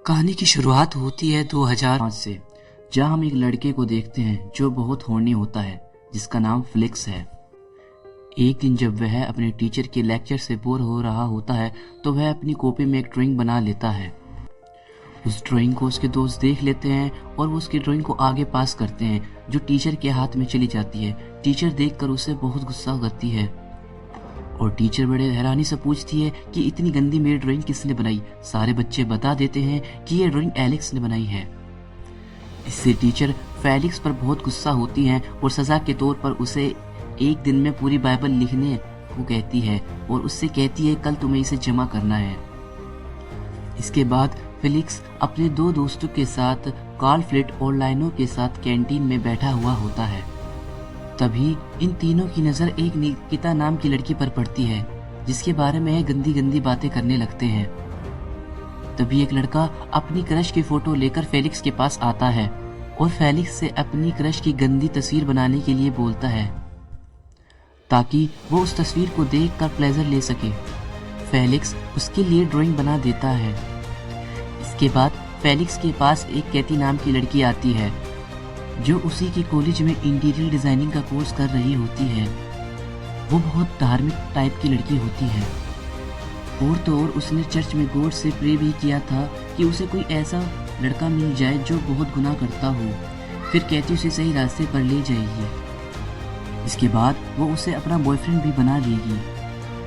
कहानी की शुरुआत होती है 2005 से, जहां हम एक लड़के को देखते हैं जो बहुत हॉर्नी होता है, जिसका नाम फेलिक्स है। एक दिन जब वह अपने टीचर के लेक्चर से बोर हो रहा होता है तो वह अपनी कॉपी में एक ड्राइंग बना लेता है। उस ड्राइंग को उसके दोस्त देख लेते हैं और वो उसकी ड्राइंग को आगे पास करते हैं, जो टीचर के हाथ में चली जाती है। टीचर देखकर उसे बहुत गुस्सा करती है और टीचर बड़े हैरानी से पूछती है कि इतनी गंदी मेरी ड्राइंग किसने बनाई। सारे बच्चे बता देते हैं कि ये ड्राइंग एलेक्स ने बनाई है। इससे टीचर फेलिक्स पर बहुत गुस्सा होती हैं और सजा के तौर पर उसे एक दिन में पूरी बाइबल लिखने को कहती है और उससे कहती है कल तुम्हें इसे जमा करना है। इसके बाद फेलिक्स अपने दो दोस्तों के साथ कार्ल फ्लिट और लाइनो के साथ कैंटीन में बैठा हुआ होता है। तभी इन तीनों की नजर एक निकिता नाम की लड़की पर पड़ती है, जिसके बारे में गंदी गंदी बातें करने लगते हैं। तभी एक लड़का अपनी क्रश की फोटो लेकर फेलिक्स के पास आता है और फेलिक्स से अपनी क्रश की गंदी तस्वीर बनाने के लिए बोलता है, ताकि वो उस तस्वीर को देखकर प्लेजर ले सके। फेलिक्स उसके लिए ड्राइंग बना देता है। इसके बाद फेलिक्स के पास एक कैथी नाम की लड़की आती है, जो उसी की कॉलेज में इंटीरियर डिजाइनिंग का कोर्स कर रही होती है। वो बहुत धार्मिक टाइप की लड़की होती है और तो और उसने चर्च में गॉड से प्रे भी किया था कि उसे कोई ऐसा लड़का मिल जाए जो बहुत गुनाह करता हो, फिर कैथी उसे सही रास्ते पर ले जाएगी। इसके बाद वो उसे अपना बॉयफ्रेंड भी बना लेगी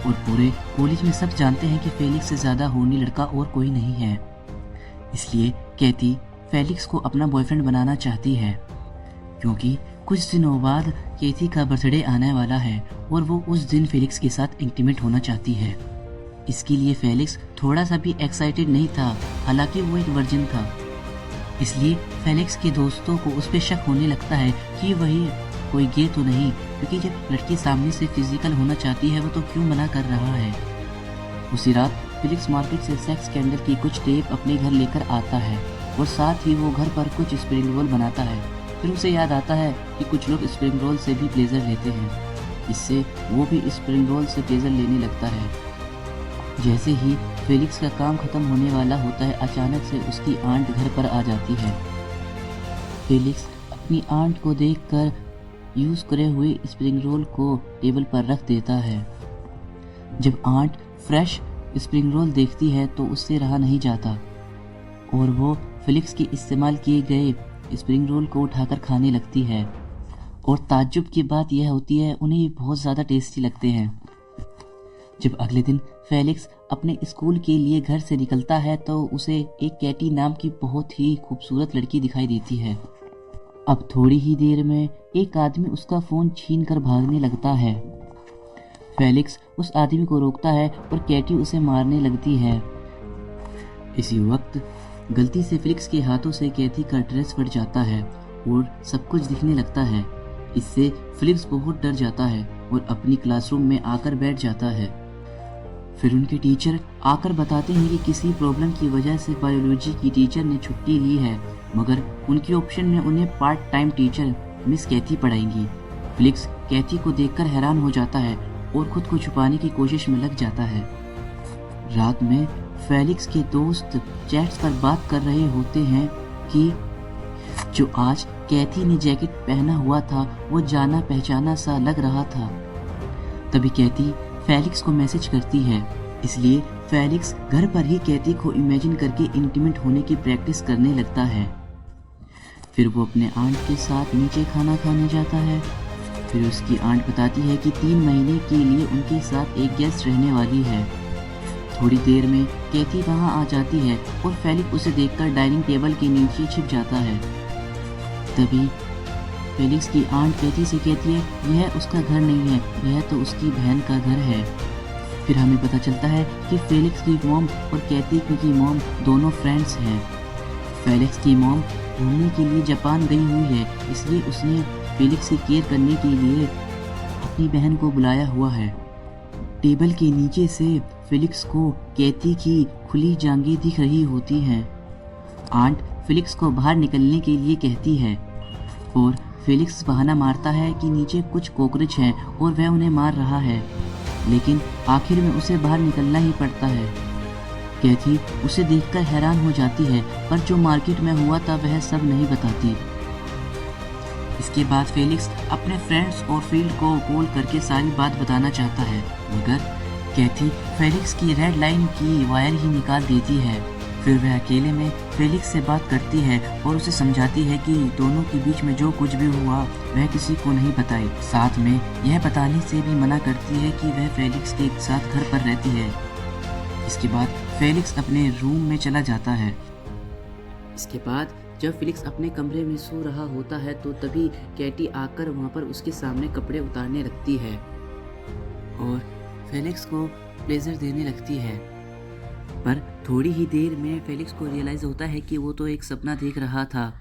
और पूरे कॉलेज में सब जानते हैं कि फेलिक्स से ज्यादा हॉर्नी लड़का और कोई नहीं है। इसलिए कैथी फेलिक्स को अपना बॉयफ्रेंड बनाना चाहती है, क्योंकि कुछ दिनों बाद कैथी का बर्थडे आने वाला है और वो उस दिन फेलिक्स के साथ इंटीमेट होना चाहती है। इसके लिए फेलिक्स थोड़ा सा भी एक्साइटेड नहीं था, हालांकि वो एक वर्जिन था। इसलिए फेलिक्स के दोस्तों को उस पर शक होने लगता है कि वही कोई गे तो नहीं, क्योंकि जब लड़की सामने से फिजिकल होना चाहती है वो तो क्यों मना कर रहा है। उसी रात फेलिक्स मार्केट से सेक्स कैंडल की कुछ टेप अपने घर लेकर आता है और साथ ही वो घर पर कुछ स्प्रिंग रोल बनाता है। फिर उसे याद आता है कि कुछ लोग स्प्रिंग रोल से भी प्लेजर लेते हैं। इससे वो भी स्प्रिंग रोल से प्लेजर लेने लगता है। जैसे ही फेलिक्स का काम खत्म होने वाला होता है, अचानक से उसकी आंट घर पर आ जाती है। फेलिक्स अपनी आंट को देखकर यूज करे हुए स्प्रिंग रोल को टेबल पर रख देता है। जब आंट फ्रेश स्प्रिंग रोल देखती है तो उससे रहा नहीं जाता और वो फेलिक्स के इस्तेमाल किए गए स्प्रिंग रोल को उठाकर खाने लगती है। और ताज्जुब की बात यह होती है, उन्हें ये बहुत ज़्यादा टेस्टी लगते हैं। जब अगले दिन फेलिक्स अपने स्कूल के लिए घर से निकलता है तो उसे एक कैटी नाम की बहुत ही खूबसूरत लड़की दिखाई देती है। अब थोड़ी ही देर में एक आदमी उसका फ़ोन छीन कर भागने लगता है। फेलिक्स उस आदमी को रोकता है और कैटी उसे मारने लगती है। इसी वक्त गलती से फेलिक्स के हाथों से कैथी का ड्रेस फट जाता है और सब कुछ दिखने लगता है। इससे फेलिक्स बहुत डर जाता है और अपनी क्लासरूम में आकर बैठ जाता है। फिर उनके टीचर आकर बताते हैं कि किसी प्रॉब्लम की वजह से बायोलॉजी की टीचर ने छुट्टी ली है, मगर उनकी ऑप्शन में उन्हें पार्ट टाइम टीचर मिस कैथी पढ़ाएंगी। फेलिक्स कैथी को देखकर हैरान हो जाता है और खुद को छुपाने की कोशिश में लग जाता है। रात में फेलिक्स के दोस्त चैट्स पर बात कर रहे होते हैं कि जो आज कैथी ने जैकेट पहना हुआ था वो जाना पहचाना सा लग रहा था। तभी कैथी फेलिक्स को मैसेज करती है, इसलिए फेलिक्स घर पर ही कैथी को इमेजिन करके इंटीमेट होने की प्रैक्टिस करने लगता है। फिर वो अपने आंट के साथ नीचे खाना खाने जाता है। फिर उसकी आंट बताती है कि 3 महीने के लिए उनके साथ एक गेस्ट रहने वाली है। थोड़ी देर में कैथी वहां आ जाती है और फेलिक्स उसे देखकर डाइनिंग टेबल के नीचे छिप जाता है। तभी फेलिक्स की आंट कैथी से कहती है यह उसका घर नहीं है, यह तो उसकी बहन का घर है। फिर हमें पता चलता है कि फेलिक्स की मॉम और कैथी की मॉम दोनों फ्रेंड्स हैं। फेलिक्स की मॉम घूमने के लिए जापान गई हुई है, इसलिए उसने फेलिक्स की केयर करने के लिए अपनी बहन को बुलाया हुआ है। टेबल के नीचे से फेलिक्स को कैथी की खुली जांघें दिख रही होती हैं। आंट फेलिक्स को बाहर निकलने के लिए कहती है और फेलिक्स बहाना मारता है कि नीचे कुछ कॉकरोच हैं और वह उन्हें मार रहा है, लेकिन आखिर में उसे बाहर निकलना ही पड़ता है। कैथी उसे देखकर हैरान हो जाती है, पर जो मार्केट में हुआ था वह सब नहीं बताती। इसके बाद फेलिक्स अपने फ्रेंड्स और फील्ड को कॉल करके सारी बात बताना चाहता है, मगर कैथी फेलिक्स की रेड लाइन की वायर ही निकाल देती है। फिर वह अकेले में फेलिक्स से बात करती है और उसे समझाती है कि दोनों के बीच में जो कुछ भी हुआ वह किसी को नहीं बताए। साथ में यह बताने से भी मना करती है कि वह फेलिक्स के साथ घर पर रहती है। इसके बाद फेलिक्स अपने रूम में चला जाता है। इसके बाद जब फेलिक्स अपने कमरे में सो रहा होता है तो तभी कैटी आकर वहाँ पर उसके सामने कपड़े उतारने लगती है और फेलिक्स को प्लेजर देने लगती है। पर थोड़ी ही देर में फेलिक्स को रियलाइज़ होता है कि वो तो एक सपना देख रहा था।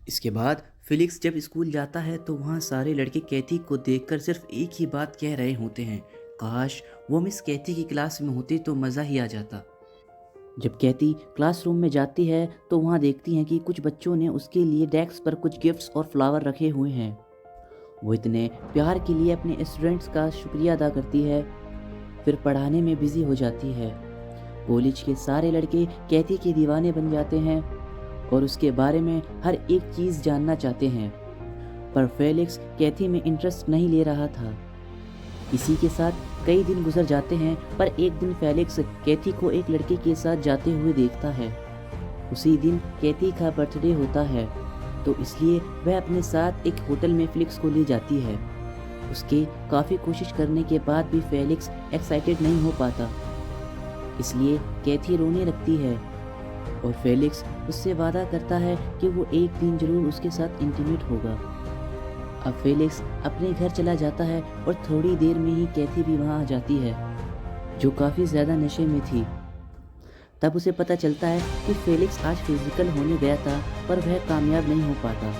इसके बाद फेलिक्स जब स्कूल जाता है तो वहाँ सारे लड़के कैथी को देखकर सिर्फ एक ही बात कह रहे होते हैं, काश वो मिस कैथी की क्लास में होती तो मज़ा ही आ जाता। जब कैथी क्लासरूम में जाती है तो वहाँ देखती हैं कि कुछ बच्चों ने उसके लिए डेस्क पर कुछ गिफ्ट्स और फ्लावर रखे हुए हैं। वो इतने प्यार के लिए अपने स्टूडेंट्स का शुक्रिया अदा करती है, फिर पढ़ाने में बिजी हो जाती है। कॉलेज के सारे लड़के कैथी के दीवाने बन जाते हैं और उसके बारे में हर एक चीज़ जानना चाहते हैं, पर फेलिक्स कैथी में इंटरेस्ट नहीं ले रहा था। इसी के साथ कई दिन गुजर जाते हैं, पर एक दिन फेलिक्स कैथी को एक लड़के के साथ जाते हुए देखता है। उसी दिन कैथी का बर्थडे होता है, तो इसलिए वह अपने साथ एक होटल में फेलिक्स को ले जाती है। उसके काफ़ी कोशिश करने के बाद भी फेलिक्स एक्साइटेड नहीं हो पाता, इसलिए कैथी रोने लगती है और फेलिक्स उससे वादा करता है कि वो एक दिन जरूर उसके साथ इंटीमेट होगा। अब फेलिक्स अपने घर चला जाता है और थोड़ी देर में ही कैथी भी वहाँ आ जाती है, जो काफ़ी ज़्यादा नशे में थी। तब उसे पता चलता है कि फेलिक्स आज फिजिकल होने गया था, पर वह कामयाब नहीं हो पाता।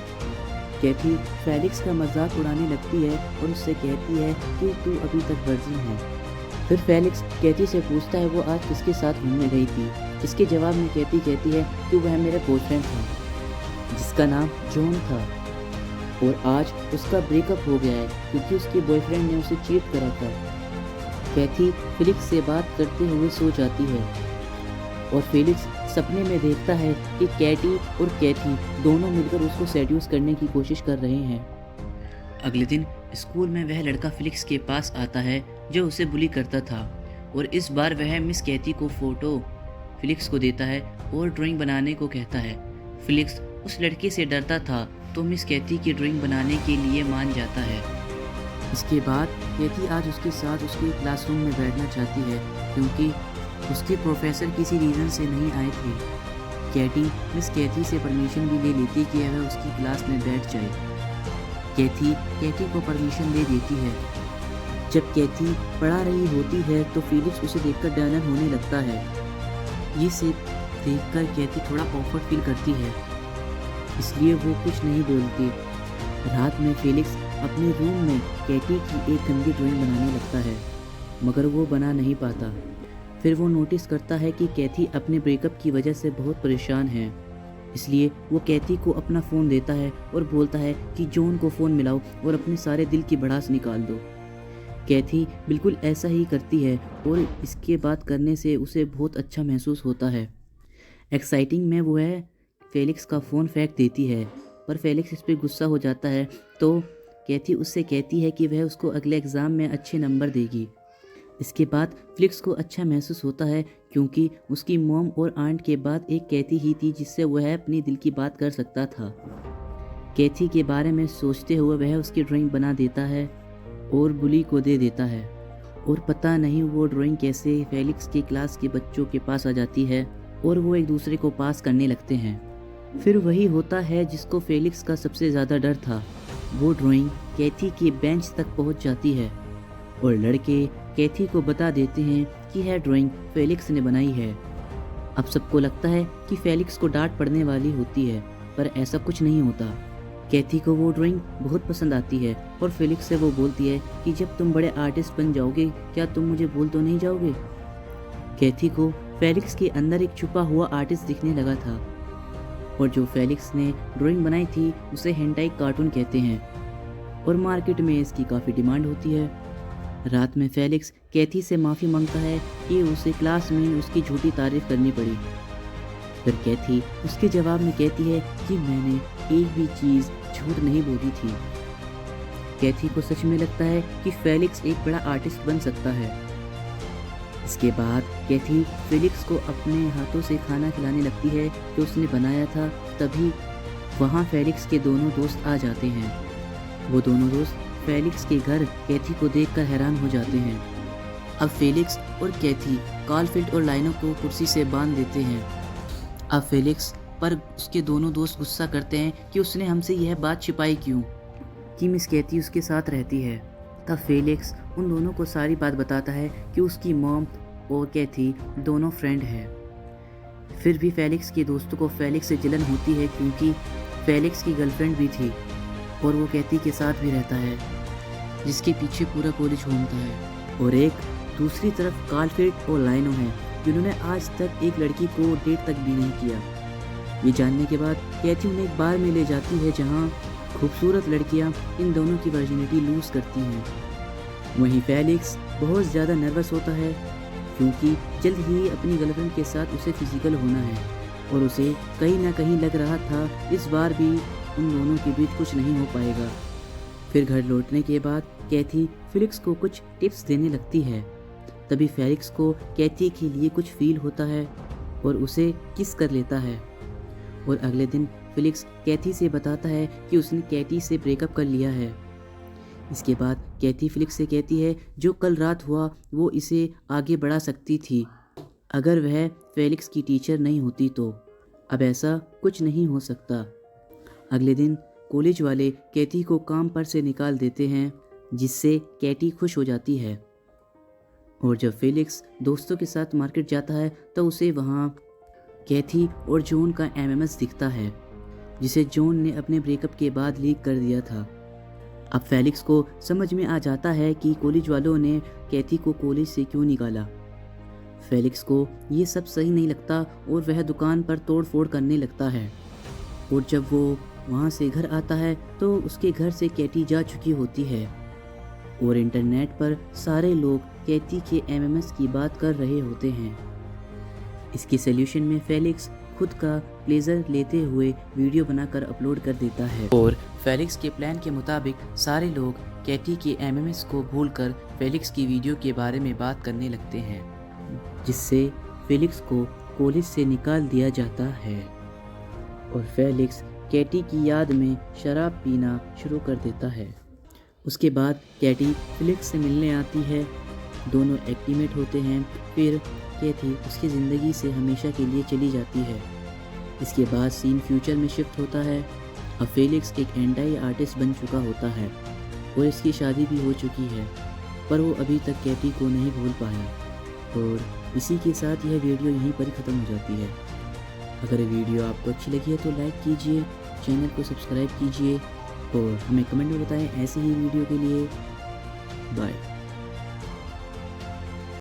कैथी फेलिक्स का मजाक उड़ाने लगती है और उससे कहती है कि तू अभी तक वर्जिन है। फिर फेलिक्स कैथी से पूछता है वो आज किसके साथ घूमने गई थी। इसके जवाब में कैथी कहती है कि वह मेरा बॉयफ्रेंड था, जिसका नाम जॉन था, और आज उसका ब्रेकअप हो गया है क्योंकि उसके बॉयफ्रेंड ने उसे चीट करा था। कैथी फेलिक्स से बात करते हुए सो जाती है और फेलिक्स सपने में देखता है कि कैटी और कैथी दोनों मिलकर उसको सेड्यूस करने की कोशिश कर रहे हैं। अगले दिन स्कूल में वह लड़का फेलिक्स के पास आता है जो उसे बुली करता था, और इस बार वह मिस कैथी को फोटो फेलिक्स को देता है और ड्राइंग बनाने को कहता है। फेलिक्स उस लड़के से डरता था तो मिस कैथी की ड्राइंग बनाने के लिए मान जाता है। इसके बाद कैथी आज उसके साथ उसके क्लासरूम में बैठना चाहती है क्योंकि उसके प्रोफेसर किसी रीज़न से नहीं आए थे। कैटी मिस कैथी से परमिशन भी ले लेती कि वह उसकी क्लास में बैठ जाए। कैथी को परमिशन दे देती है। जब कैथी पढ़ा रही होती है तो फेलिक्स उसे देखकर डरन होने लगता है। ये सब देखकर कैथी थोड़ा ऑकवर्ड फील करती है, इसलिए वो कुछ नहीं बोलती। रात में फेलिक्स अपने रूम में कैटी की एक गंदी ड्राइंग बनाने लगता है, मगर वो बना नहीं पाता। फिर वो नोटिस करता है कि कैथी अपने ब्रेकअप की वजह से बहुत परेशान है, इसलिए वो कैथी को अपना फ़ोन देता है और बोलता है कि जॉन को फ़ोन मिलाओ और अपने सारे दिल की भड़ास निकाल दो। कैथी बिल्कुल ऐसा ही करती है और इसके बात करने से उसे बहुत अच्छा महसूस होता है। एक्साइटिंग में वो है फेलिक्स का फ़ोन फेंक देती है, पर फेलिक्स इस पर गुस्सा हो जाता है तो कैथी उससे कहती है कि वह उसको अगले एग्ज़ाम में अच्छे नंबर देगी। इसके बाद फेलिक्स को अच्छा महसूस होता है क्योंकि उसकी मॉम और आंट के बाद एक कैथी ही थी जिससे वह अपनी दिल की बात कर सकता था। कैथी के बारे में सोचते हुए वह उसकी ड्राइंग बना देता है और बुली को दे देता है, और पता नहीं वो ड्राइंग कैसे फेलिक्स की क्लास के बच्चों के पास आ जाती है और वो एक दूसरे को पास करने लगते हैं। फिर वही होता है जिसको फेलिक्स का सबसे ज़्यादा डर था। वो ड्राइंग कैथी की बेंच तक पहुंच जाती है और लड़के कैथी को बता देते हैं कि यह ड्राइंग फेलिक्स ने बनाई है। अब सबको लगता है कि फेलिक्स को डांट पड़ने वाली होती है, पर ऐसा कुछ नहीं होता। कैथी को वो ड्राइंग बहुत पसंद आती है और फेलिक्स से वो बोलती है कि जब तुम बड़े आर्टिस्ट बन जाओगे क्या तुम मुझे भूल तो नहीं जाओगे। कैथी को फेलिक्स के अंदर एक छुपा हुआ आर्टिस्ट दिखने लगा था, और जो फेलिक्स ने ड्राइंग बनाई थी उसे हेंटाई कार्टून कहते हैं और मार्केट में इसकी काफ़ी डिमांड होती है। रात में फेलिक्स कैथी से माफ़ी मांगता है कि उसे क्लास में उसकी झूठी तारीफ करनी पड़ी। फिर कैथी उसके जवाब में कहती है कि मैंने एक भी चीज़ झूठ नहीं बोली थी। कैथी को सच में लगता है कि फेलिक्स एक बड़ा आर्टिस्ट बन सकता है। इसके बाद कैथी फेलिक्स को अपने हाथों से खाना खिलाने लगती है जो उसने बनाया था। तभी वहाँ फेलिक्स के दोनों दोस्त आ जाते हैं। वो दोनों दोस्त फेलिक्स के घर कैथी को देखकर हैरान हो जाते हैं। अब फेलिक्स और कैथी कार्लफील्ड और लाइनो को कुर्सी से बांध देते हैं। अब फेलिक्स पर उसके दोनों दोस्त गुस्सा करते हैं कि उसने हमसे यह बात छिपाई क्यों कि मिस कैथी उसके साथ रहती है। तब फेलिक्स उन दोनों को सारी बात बताता है कि उसकी मॉम और कैथी दोनों फ्रेंड हैं। फिर भी फेलिक्स के दोस्तों को फेलिक्स से जलन होती है क्योंकि फेलिक्स की गर्लफ्रेंड भी थी और वो कैथी के साथ भी रहता है, जिसके पीछे पूरा कॉलेज घूमता है। और एक दूसरी तरफ कार्लफील्ड और लाइनो हैं जिन्होंने आज तक एक लड़की को डेट तक भी नहीं किया। ये जानने के बाद कैथी उन्हें एक बार में ले जाती है जहाँ खूबसूरत लड़कियाँ इन दोनों की वर्जिनिटी लूज़ करती हैं। वहीं फेलिक्स बहुत ज़्यादा नर्वस होता है क्योंकि जल्द ही अपनी गर्लफ्रेंड के साथ उसे फिजिकल होना है और उसे कहीं ना कहीं लग रहा था इस बार भी उन दोनों के बीच कुछ नहीं हो पाएगा। फिर घर लौटने के बाद कैथी फेलिक्स को कुछ टिप्स देने लगती है। तभी फेलिक्स को कैथी के लिए कुछ फील होता है और उसे किस कर लेता है। और अगले दिन फेलिक्स कैथी से बताता है कि उसने कैथी से ब्रेकअप कर लिया है। इसके बाद कैथी फेलिक्स से कहती है जो कल रात हुआ वो इसे आगे बढ़ा सकती थी अगर वह फेलिक्स की टीचर नहीं होती तो। अब ऐसा कुछ नहीं हो सकता। अगले दिन कॉलेज वाले कैथी को काम पर से निकाल देते हैं जिससे कैथी खुश हो जाती है। और जब फेलिक्स दोस्तों के साथ मार्केट जाता है तो उसे वहाँ कैथी और जॉन का एमएमएस दिखता है जिसे जॉन ने अपने ब्रेकअप के बाद लीक कर दिया था। अब फेलिक्स को समझ में आ जाता है कि कॉलेज वालों ने कैथी को कॉलेज से क्यों निकाला। फेलिक्स को ये सब सही नहीं लगता और वह दुकान पर तोड़ फोड़ करने लगता है। और जब वो वहाँ से घर आता है तो उसके घर से कैथी जा चुकी होती है और इंटरनेट पर सारे लोग कैथी के एमएमएस की बात कर रहे होते हैं। इसके सल्यूशन में फेलिक्स खुद का प्लेजर लेते हुए वीडियो बनाकर अपलोड कर देता है और फेलिक्स के प्लान के मुताबिक सारे लोग कैथी के एमएमएस को भूलकर फेलिक्स की वीडियो के बारे में बात करने लगते हैं, जिससे फेलिक्स को कॉलेज से निकाल दिया जाता है। और फेलिक्स कैथी की याद में शराब पीना शुरू कर देता है। उसके बाद कैथी फेलिक्स से मिलने आती है, दोनों एक्टीमेट होते हैं। फिर कैथी उसकी ज़िंदगी से हमेशा के लिए चली जाती है। इसके बाद सीन फ्यूचर में शिफ्ट होता है। अब फेलिक्स एक एंटाई आर्टिस्ट बन चुका होता है और इसकी शादी भी हो चुकी है, पर वो अभी तक कैथी को नहीं भूल पाया। और इसी के साथ यह वीडियो यहीं पर ही ख़त्म हो जाती है। अगर वीडियो आपको अच्छी लगी है तो लाइक कीजिए, चैनल को सब्सक्राइब कीजिए और हमें कमेंट में बताएं ऐसे ही वीडियो के लिए। बाय।